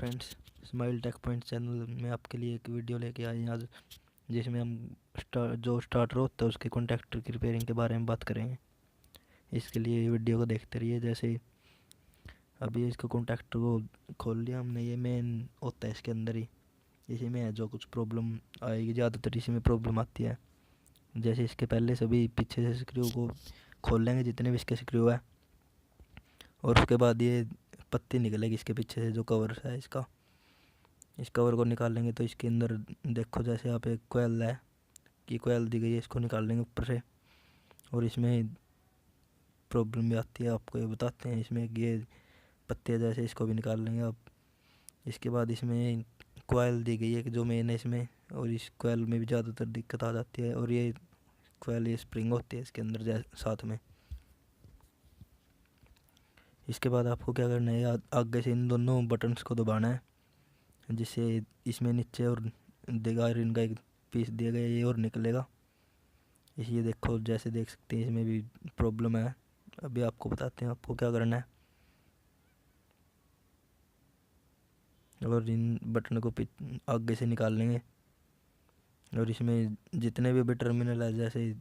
Friends, smile tech point channel में आपके लिए एक वीडियो लेके आए हैं आज, जिसमें हम जो स्टार्टर होता है उसके कॉन्टैक्टर की रिपेयरिंग के बारे में बात करेंगे। इसके लिए वीडियो को देखते रहिए। जैसे अभी इसको कॉन्टैक्टर को खोल लिया हमने, ये मेन होता है इसके अंदर ही, इसी में है जो कुछ प्रॉब्लम आएगी, ज़्यादातर इसी में प्रॉब्लम आती है। जैसे इसके पहले सभी पीछे से स्क्रू को खोल लेंगे, जितने भी इसके स्क्रू है, और उसके बाद ये पत्ती निकलेगी इसके पीछे से जो कवर है इसका। इस कवर को निकाल लेंगे तो इसके अंदर देखो, जैसे यहाँ पे कोयल है कि कोयल दी गई है, इसको निकाल लेंगे ऊपर से। और इसमें प्रॉब्लम भी आती है, आपको ये बताते हैं। इसमें ये पत्ते जैसे इसको भी निकाल लेंगे आप। इसके बाद इसमें कोयल दी गई है कि जो मेन है इसमें, और इस कोयल में भी ज़्यादातर दिक्कत आ जाती है। और ये कोयल, ये स्प्रिंग होती है इसके अंदर साथ में। इसके बाद आपको क्या करना है, आगे से इन दोनों बटन्स को दबाना है, जिससे इसमें नीचे और देगा इनका एक पीस दिया गया, ये और निकलेगा। ये देखो, जैसे देख सकते हैं इसमें भी प्रॉब्लम है। अभी आपको बताते हैं आपको क्या करना है। और इन बटन को आगे से निकाल लेंगे, और इसमें जितने भी टर्मिनल है, जैसे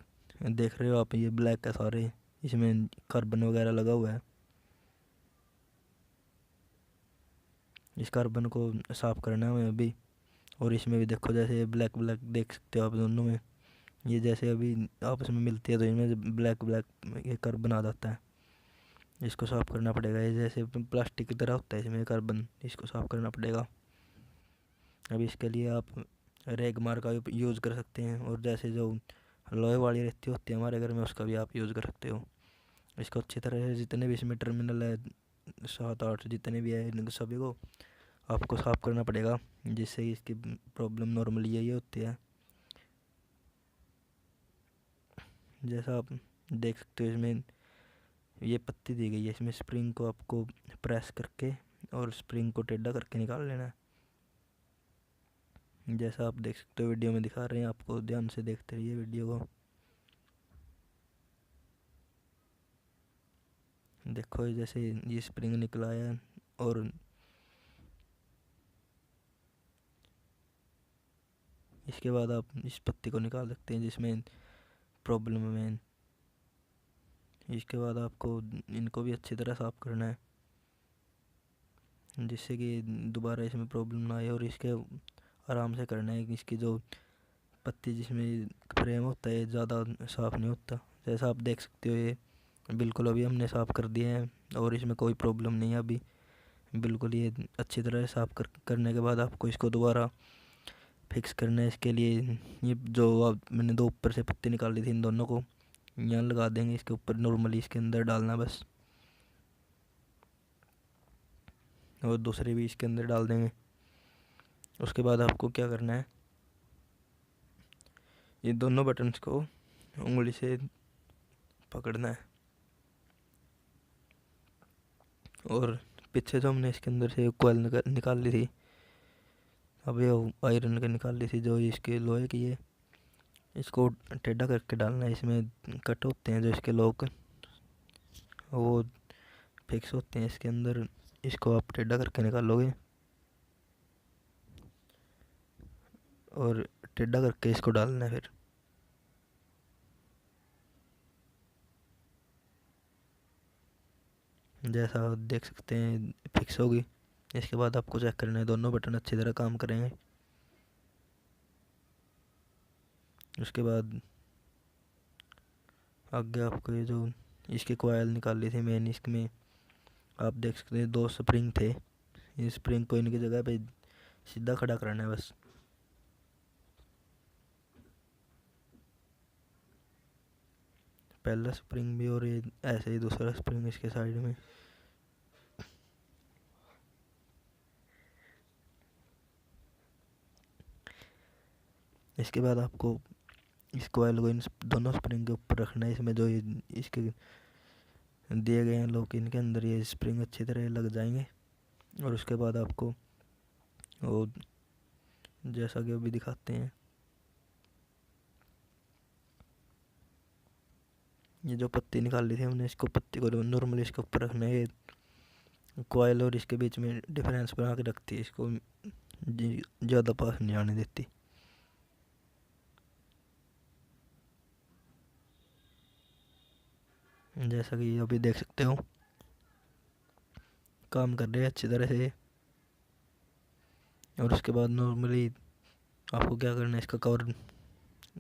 देख रहे हो आप, ये ब्लैक है सारे, इसमें कार्बन वगैरह लगा हुआ है। इस कार्बन को साफ़ करना है हमें अभी। और इसमें भी देखो, जैसे ये ब्लैक ब्लैक देख सकते हो आप दोनों में, ये जैसे अभी आपस में मिलती है तो इनमें ब्लैक ब्लैक ये कार्बन आ जाता है। इसको साफ़ करना पड़ेगा। ये जैसे प्लास्टिक की तरह होता है इसमें कार्बन, इसको साफ़ करना पड़ेगा। अभी इसके लिए आप रेगमार का यूज़ कर सकते हैं, और जैसे जो लोहे वाली रेती होती है हमारे घर में, उसका भी आप यूज़ कर सकते हो। इसको अच्छी तरह से, जितने भी इसमें टर्मिनल है 7-8 जितने भी है, इन सभी को आपको साफ़ करना पड़ेगा, जिससे इसकी प्रॉब्लम नॉर्मली यही होती है। जैसा आप देख सकते हो, इसमें ये पत्ती दी गई है, इसमें स्प्रिंग को आपको प्रेस करके और स्प्रिंग को टेढ़ा करके निकाल लेना है। जैसा आप देख सकते हो, वीडियो में दिखा रहे हैं आपको, ध्यान से देखते रहिए वीडियो को। देखो, जैसे ये स्प्रिंग निकला है, और इसके बाद आप इस पत्ती को निकाल सकते हैं जिसमें प्रॉब्लम है। इसके बाद आपको इनको भी अच्छी तरह साफ़ करना है, जिससे कि दोबारा इसमें प्रॉब्लम ना आए। और इसके आराम से करना है कि इसकी जो पत्ती जिसमें फ्रेम होता है ज़्यादा साफ़ नहीं होता। जैसा आप देख सकते हो, ये बिल्कुल अभी हमने साफ़ कर दिए हैं, और इसमें कोई प्रॉब्लम नहीं है अभी, बिल्कुल। ये अच्छी तरह से साफ़ करने के बाद आपको इसको दोबारा फिक्स करना है। इसके लिए ये जो मैंने दो ऊपर से पत्ती निकाली थी, इन दोनों को यहाँ लगा देंगे इसके ऊपर, नॉर्मली इसके अंदर डालना बस, और दूसरे भी इसके अंदर डाल देंगे। उसके बाद आपको क्या करना है, ये दोनों बटन्स को उंगली से पकड़ना है, और पीछे जो हमने इसके अंदर से कोयल निकाल ली थी, अब ये आयरन के निकाल ली थी जो इसके लोहे की है, इसको टेढ़ा करके डालना है। इसमें कट होते हैं जो इसके लॉक, वो फिक्स होते हैं इसके अंदर। इसको आप टेढ़ा करके निकालोगे, और टेढ़ा करके इसको डालना है। फिर जैसा आप देख सकते हैं फिक्स होगी। इसके बाद आपको चेक करना है दोनों बटन अच्छी तरह काम करेंगे। उसके बाद आगे आपको ये जो इसकी कोयल निकाल ली थी मेन, इसमें आप देख सकते हैं दो स्प्रिंग थे। इस स्प्रिंग को इनकी जगह पे सीधा खड़ा करना है बस। पहला स्प्रिंग भी, और ये ऐसे ही दूसरा स्प्रिंग इसके साइड में। इसके बाद आपको इस कोयल को इन दोनों स्प्रिंग के ऊपर रखना है। इसमें जो ये इसके दिए गए हैं लोग, इनके अंदर ये स्प्रिंग अच्छी तरह लग जाएंगे। और उसके बाद आपको वो जैसा कि अभी दिखाते हैं, ये जो पत्ती निकाल ली थी हमने, इसको पत्ती को नॉर्मली इसके ऊपर रखना है। कॉइल और इसके बीच में डिफरेंस बना के रखती है, इसको ज़्यादा पास नहीं आने देती। जैसा कि अभी देख सकते हो काम कर रहे हैं अच्छी तरह से। और उसके बाद नॉर्मली आपको क्या करना है, इसका कवर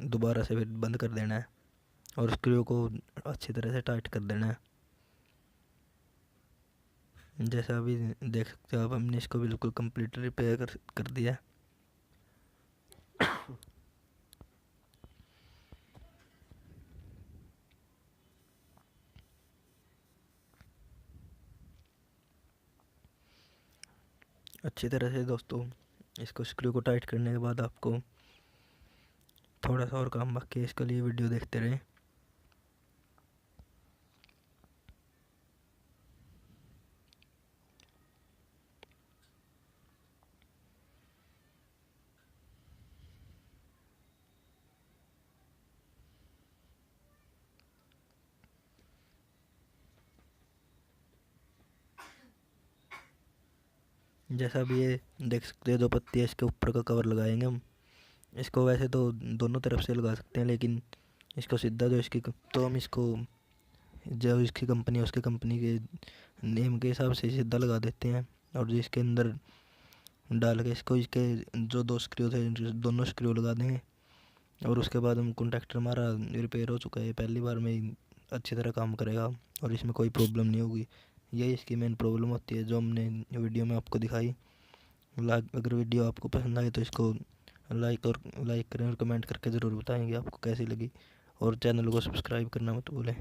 दोबारा से फिर बंद कर देना है और स्क्रू को अच्छी तरह से टाइट कर देना है। जैसा अभी देख सकते हो, अब हमने इसको बिल्कुल कंप्लीट रिपेयर कर दिया। अच्छी तरह से दोस्तों, इसको स्क्रू को टाइट करने के बाद आपको थोड़ा सा और काम बाकी है, इसके लिए वीडियो देखते रहें। जैसा भी ये देख सकते हैं, जो पत्ती है इसके ऊपर का कवर लगाएंगे हम। इसको वैसे तो दोनों तरफ से लगा सकते हैं, लेकिन इसको सीधा जो इसकी तो हम इसको जो इसकी कंपनी है उसकी कंपनी के नेम के हिसाब से सीधा लगा देते हैं। और जो इसके अंदर डाल के इसको इसके जो दो स्क्रू थे दोनों स्क्रू लगा देंगे। और उसके बाद हम कॉन्टैक्टर हमारा रिपेयर हो चुका है, पहली बार में ही अच्छी तरह काम करेगा और इसमें कोई प्रॉब्लम नहीं होगी। यही इसकी मेन प्रॉब्लम होती है जो हमने वीडियो में आपको दिखाई। अगर वीडियो आपको पसंद आए तो इसको लाइक करें और कमेंट करके ज़रूर बताएंगे आपको कैसी लगी। और चैनल को सब्सक्राइब करना मत भूलें।